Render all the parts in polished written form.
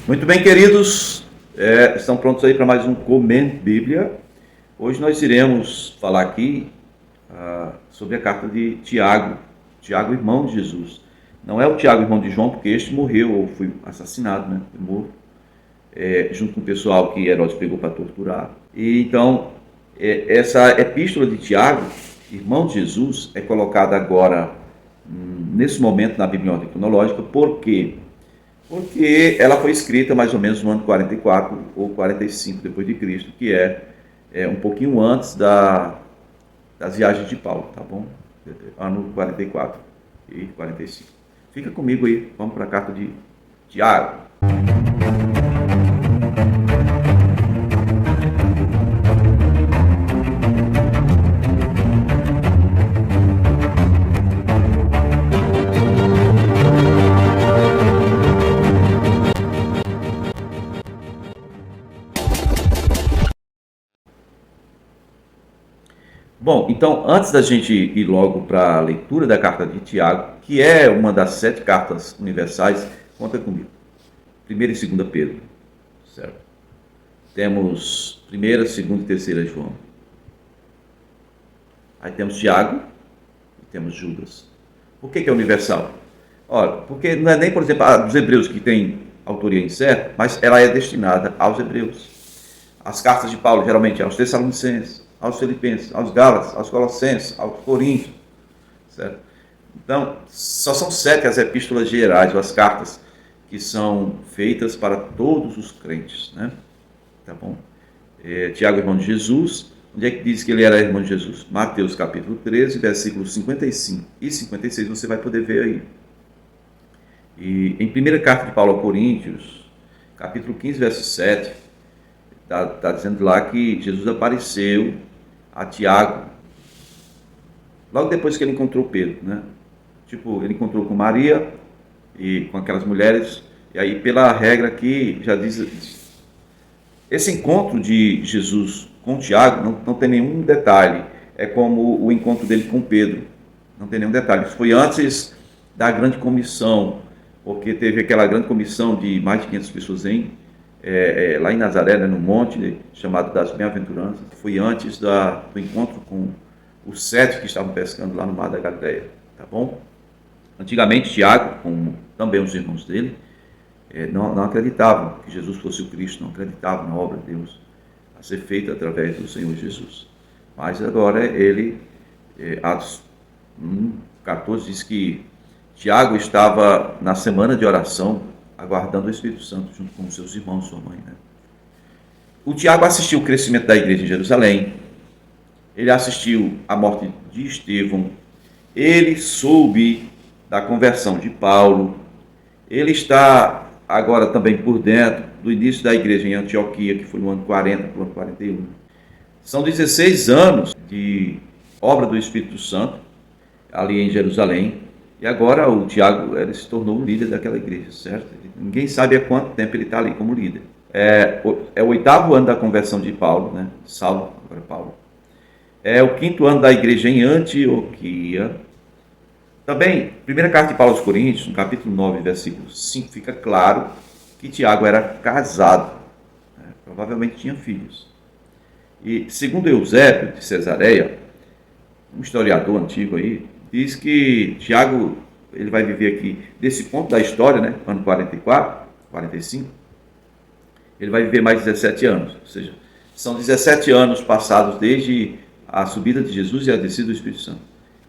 Muito bem, queridos, estão prontos aí para mais um Comendo Bíblia. Hoje nós iremos falar aqui sobre a carta de Tiago, Tiago, irmão de Jesus. Não é o Tiago, irmão de João, porque este morreu ou foi assassinado, né? Foi morto, junto com o pessoal que Herodes pegou para torturar. E então, essa epístola de Tiago, irmão de Jesus, é colocada agora, nesse momento, na Bíblia em ordem cronológica. Por quê? Porque ela foi escrita mais ou menos no ano 44 ou 45 depois de Cristo, que é um pouquinho antes das viagens de Paulo, tá bom? Ano 44 e 45. Fica comigo aí, vamos para a carta de Tiago. Bom, então, antes da gente ir logo para a leitura da carta de Tiago, que é uma das 7 cartas universais, conta comigo. 1ª e 2ª Pedro, certo? Temos 1ª, 2ª e 3ª João. Aí temos Tiago e temos Judas. Por que é universal? Olha, porque não é nem, por exemplo, a dos hebreus que tem autoria incerta, mas ela é destinada aos hebreus. As cartas de Paulo, geralmente, aos Tessalonicenses, aos Filipenses, aos Gálatas, aos Colossenses, aos Coríntios, certo? Então, só são 7 as epístolas gerais, ou as cartas que são feitas para todos os crentes, né? Tá bom? Tiago, irmão de Jesus. Onde é que diz que ele era irmão de Jesus? Mateus capítulo 13, versículos 55 e 56, você vai poder ver aí. E em 1ª carta de Paulo aos Coríntios, capítulo 15, verso 7, está dizendo lá que Jesus apareceu a Tiago logo depois que ele encontrou Pedro, né? Tipo, ele encontrou com Maria e com aquelas mulheres, e aí pela regra aqui já diz, esse encontro de Jesus com Tiago não tem nenhum detalhe, é como o encontro dele com Pedro, não tem nenhum detalhe. Isso foi antes da grande comissão, porque teve aquela grande comissão de mais de 500 pessoas lá em Nazaré, né, no monte, né, chamado das Bem-aventuranças. Foi antes do encontro com os 7 que estavam pescando lá no mar da Galileia, tá bom? Antigamente, Tiago, como também os irmãos dele, não acreditavam que Jesus fosse o Cristo, não acreditavam na obra de Deus a ser feita através do Senhor Jesus. Mas agora Atos 1:14 diz que Tiago estava na semana de oração, aguardando o Espírito Santo junto com seus irmãos, sua mãe, né? O Tiago assistiu o crescimento da igreja em Jerusalém, ele assistiu à morte de Estevão, ele soube da conversão de Paulo, ele está agora também por dentro do início da igreja em Antioquia, que foi no ano 40 para o ano 41. São 16 anos de obra do Espírito Santo ali em Jerusalém, e agora o Tiago ele se tornou o líder daquela igreja, certo? Ninguém sabe há quanto tempo ele está ali como líder. É o 8º ano da conversão de Paulo, né? Saulo, agora Paulo. É o 5º ano da igreja em Antioquia. Também, 1ª carta de Paulo aos Coríntios, no capítulo 9, versículo 5, fica claro que Tiago era casado, né? Provavelmente tinha filhos. E segundo Eusébio de Cesareia, um historiador antigo aí, diz que Tiago ele vai viver aqui, desse ponto da história, né, ano 44, 45, ele vai viver mais 17 anos, ou seja, são 17 anos passados desde a subida de Jesus e a descida do Espírito Santo,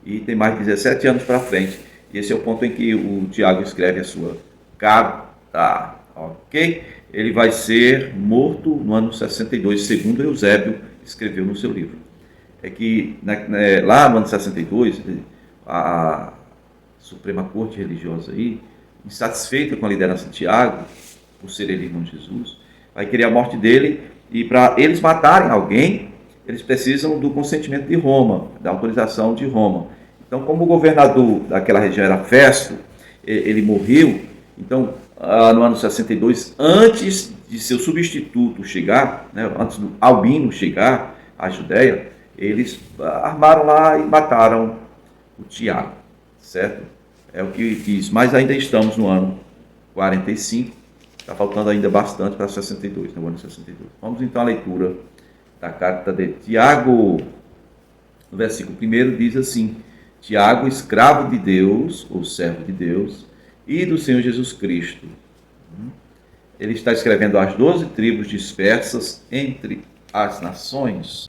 e tem mais 17 anos para frente, e esse é o ponto em que o Tiago escreve a sua carta, ok? Ele vai ser morto no ano 62, segundo Eusébio escreveu no seu livro. É que lá no ano 62, a Suprema Corte Religiosa aí, insatisfeita com a liderança de Tiago, por ser ele irmão de Jesus, vai querer a morte dele, e para eles matarem alguém, eles precisam do consentimento de Roma, da autorização de Roma. Então, como o governador daquela região era Festo, ele morreu, então, no ano 62, antes de seu substituto chegar, né, antes do Albino chegar à Judéia, eles armaram lá e mataram o Tiago, certo? É o que diz, mas ainda estamos no ano 45, Está faltando ainda bastante para 62, no ano 62. Vamos então à leitura da carta de Tiago. No versículo 1 diz assim: Tiago, escravo de Deus, ou servo de Deus, e do Senhor Jesus Cristo. Ele está escrevendo às 12 tribos dispersas entre as nações.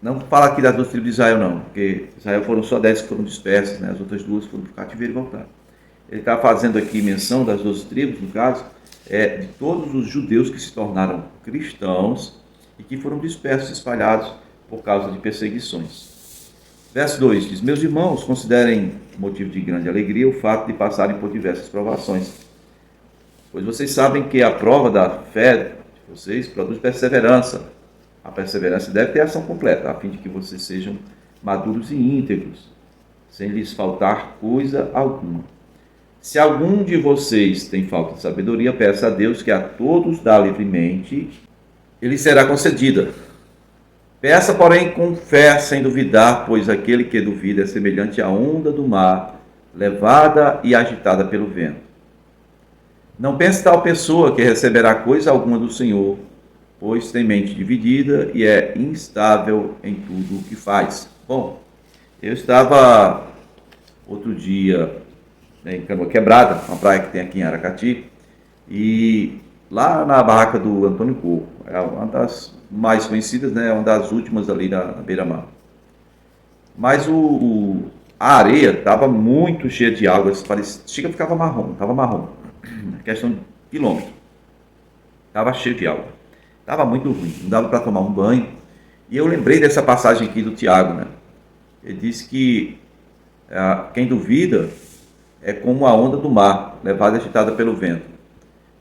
Não fala aqui das 12 tribos de Israel, não, porque Israel foram só 10 que foram dispersas, né? As outras duas foram para o cativeiro e voltaram. Ele está fazendo aqui menção das 12 tribos, no caso, de todos os judeus que se tornaram cristãos e que foram dispersos, espalhados por causa de perseguições. Verso 2 diz: Meus irmãos, considerem motivo de grande alegria o fato de passarem por diversas provações, pois vocês sabem que a prova da fé de vocês produz perseverança. A perseverança deve ter ação completa, a fim de que vocês sejam maduros e íntegros, sem lhes faltar coisa alguma. Se algum de vocês tem falta de sabedoria, peça a Deus, que a todos dá livremente, e lhe será concedida. Peça, porém, com fé, sem duvidar, pois aquele que duvida é semelhante à onda do mar, levada e agitada pelo vento. Não pense tal pessoa que receberá coisa alguma do Senhor, pois tem mente dividida e é instável em tudo o que faz. Bom, eu estava outro dia em Canoa Quebrada, uma praia que tem aqui em Aracati, e lá na barraca do Antônio Coco, é uma das mais conhecidas, né, uma das últimas ali na beira-mar. Mas a areia estava muito cheia de água, parecia que ficava marrom, estava marrom, questão de quilômetro, estava cheio de água, estava muito ruim, não dava para tomar um banho. E eu lembrei dessa passagem aqui do Tiago, né? Ele disse que quem duvida é como a onda do mar, levada e agitada pelo vento.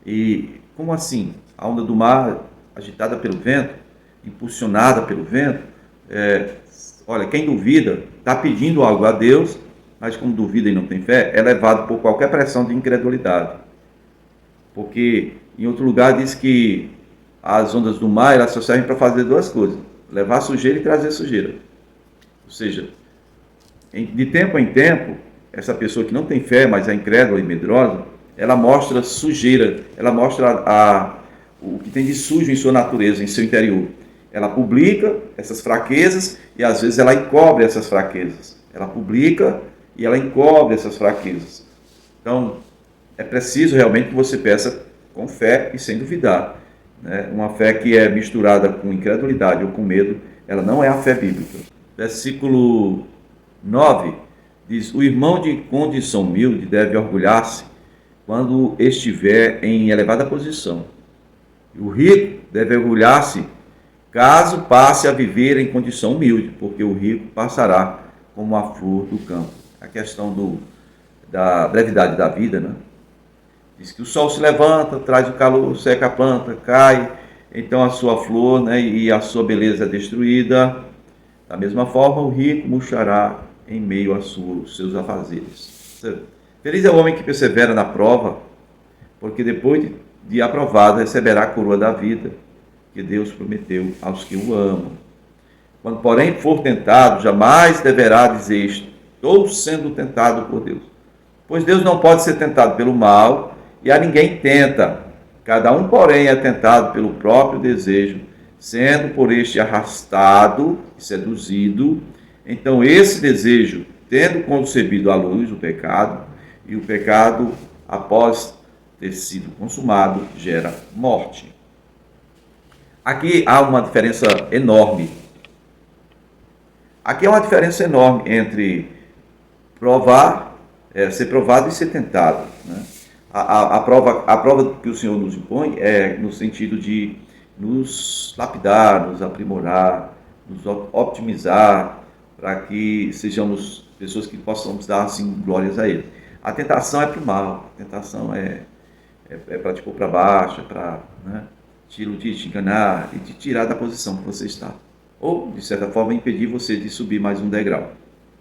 E como assim? A onda do mar agitada pelo vento, impulsionada pelo vento? Olha, quem duvida está pedindo algo a Deus, mas como duvida e não tem fé, é levado por qualquer pressão de incredulidade. Porque em outro lugar diz que as ondas do mar, elas só servem para fazer duas coisas: levar sujeira e trazer sujeira. Ou seja, de tempo em tempo, essa pessoa que não tem fé, mas é incrédula e medrosa, ela mostra sujeira, ela mostra o que tem de sujo em sua natureza, em seu interior. Ela publica essas fraquezas e às vezes ela encobre essas fraquezas. Ela publica e ela encobre essas fraquezas. Então, é preciso realmente que você peça com fé e sem duvidar, né? Uma fé que é misturada com incredulidade ou com medo, ela não é a fé bíblica. Versículo 9 diz: o irmão de condição humilde deve orgulhar-se quando estiver em elevada posição. E o rico deve orgulhar-se caso passe a viver em condição humilde, porque o rico passará como a flor do campo. A questão da brevidade da vida, né? Diz que o sol se levanta, traz o calor, seca a planta, cai, então a sua flor, né, e a sua beleza é destruída. Da mesma forma, o rico murchará em meio aos seus afazeres. Feliz é o homem que persevera na prova, porque depois de aprovado receberá a coroa da vida, que Deus prometeu aos que o amam. Quando, porém, for tentado, jamais deverá dizer: estou sendo tentado por Deus. Pois Deus não pode ser tentado pelo mal, e a ninguém tenta. Cada um, porém, é tentado pelo próprio desejo, sendo por este arrastado e seduzido. Então esse desejo, tendo concebido à luz o pecado, e o pecado, após ter sido consumado, gera morte. Aqui há uma diferença enorme. Aqui há uma diferença enorme entre provar, ser provado e ser tentado, né? A prova que o Senhor nos impõe é no sentido de nos lapidar, nos aprimorar, nos optimizar, para que sejamos pessoas que possamos dar assim glórias a Ele. A tentação é para o mal, a tentação é para te pôr para baixo, é para, né, te iludir, te enganar e te tirar da posição que você está. Ou, de certa forma, impedir você de subir mais um degrau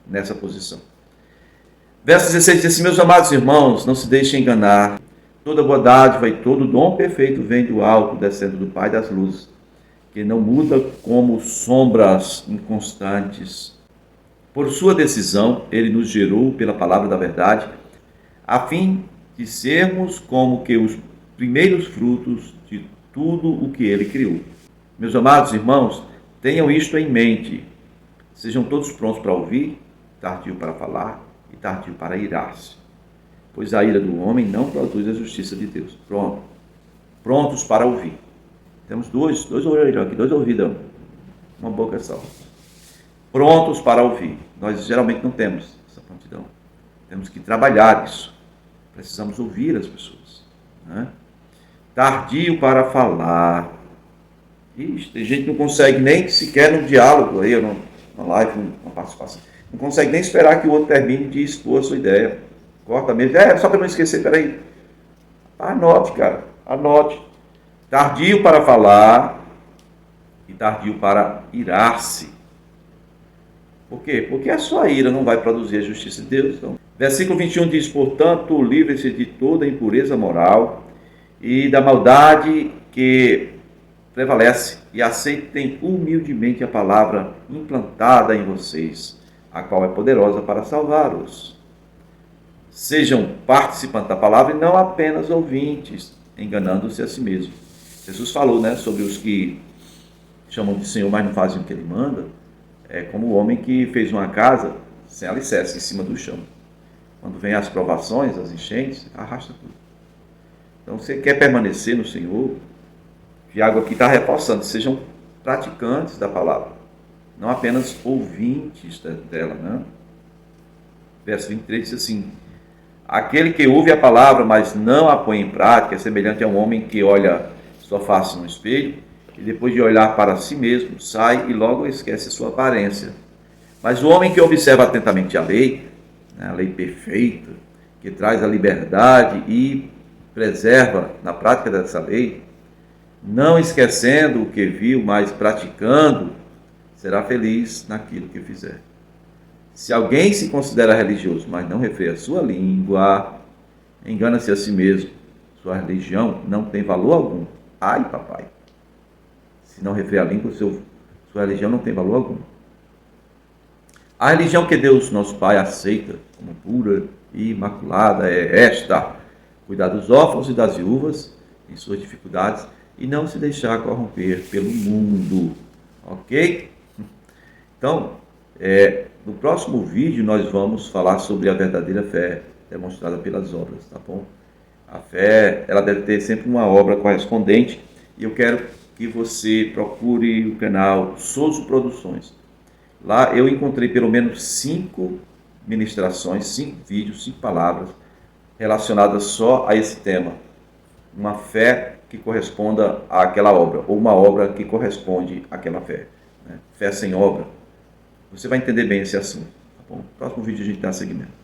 nessa posição. Verso 16 diz assim: meus amados irmãos, não se deixem enganar. Toda boa dádiva e todo dom perfeito vem do alto, descendo do Pai das luzes, que não muda como sombras inconstantes. Por sua decisão, Ele nos gerou pela palavra da verdade, a fim de sermos como que os primeiros frutos de tudo o que ele criou. Meus amados irmãos, tenham isto em mente. Sejam todos prontos para ouvir, tardio para falar e tardio para irar-se. Pois a ira do homem não produz a justiça de Deus. Pronto. Prontos para ouvir. Temos dois orelhões aqui, dois ouvidos, uma boca só. Prontos para ouvir. Nós geralmente não temos essa prontidão. Temos que trabalhar isso. Precisamos ouvir as pessoas, né? Tardio para falar. Ixi, tem gente que não consegue nem sequer no diálogo, aí, na live, na participação. Não consegue nem esperar que o outro termine de expor a sua ideia. Corta mesmo. Só para não esquecer, peraí. Anote, cara. Anote. Tardio para falar e tardio para irar-se. Por quê? Porque a sua ira não vai produzir a justiça de Deus. Então. Versículo 21 diz, portanto, livre-se de toda impureza moral e da maldade que prevalece e aceitem humildemente a palavra implantada em vocês, a qual é poderosa para salvar-os. Sejam participantes da palavra e não apenas ouvintes, enganando-se a si mesmos. Jesus falou, né, sobre os que chamam de Senhor, mas não fazem o que ele manda. É como o homem que fez uma casa sem alicerce, em cima do chão. Quando vem as provações, as enchentes, arrasta tudo. Então, você quer permanecer no Senhor, Tiago aqui está reforçando, sejam praticantes da palavra, não apenas ouvintes dela, né? Verso 23 diz assim, aquele que ouve a palavra, mas não a põe em prática, é semelhante a um homem que olha sua face no espelho, e depois de olhar para si mesmo, sai e logo esquece sua aparência. Mas o homem que observa atentamente a lei, né, a lei perfeita, que traz a liberdade e preserva na prática dessa lei, não esquecendo o que viu, mas praticando, será feliz naquilo que fizer. Se alguém se considera religioso, mas não refreia a sua língua, engana-se a si mesmo. Sua religião não tem valor algum. Ai, papai. Se não refreia a língua, sua religião não tem valor algum. A religião que Deus, nosso Pai, aceita como pura e imaculada é esta: cuidar dos órfãos e das viúvas em suas dificuldades e não se deixar corromper pelo mundo. Ok? Então, no próximo vídeo nós vamos falar sobre a verdadeira fé demonstrada pelas obras, tá bom? A fé, ela deve ter sempre uma obra correspondente e eu quero que você procure o canal Souza Produções. Lá eu encontrei pelo menos 5 ministrações, 5 vídeos, 5 palavras relacionadas só a esse tema. Uma fé que corresponda àquela obra, ou uma obra que corresponde àquela fé, né? Fé sem obra. Você vai entender bem esse assunto, tá bom? No próximo vídeo a gente dá seguimento.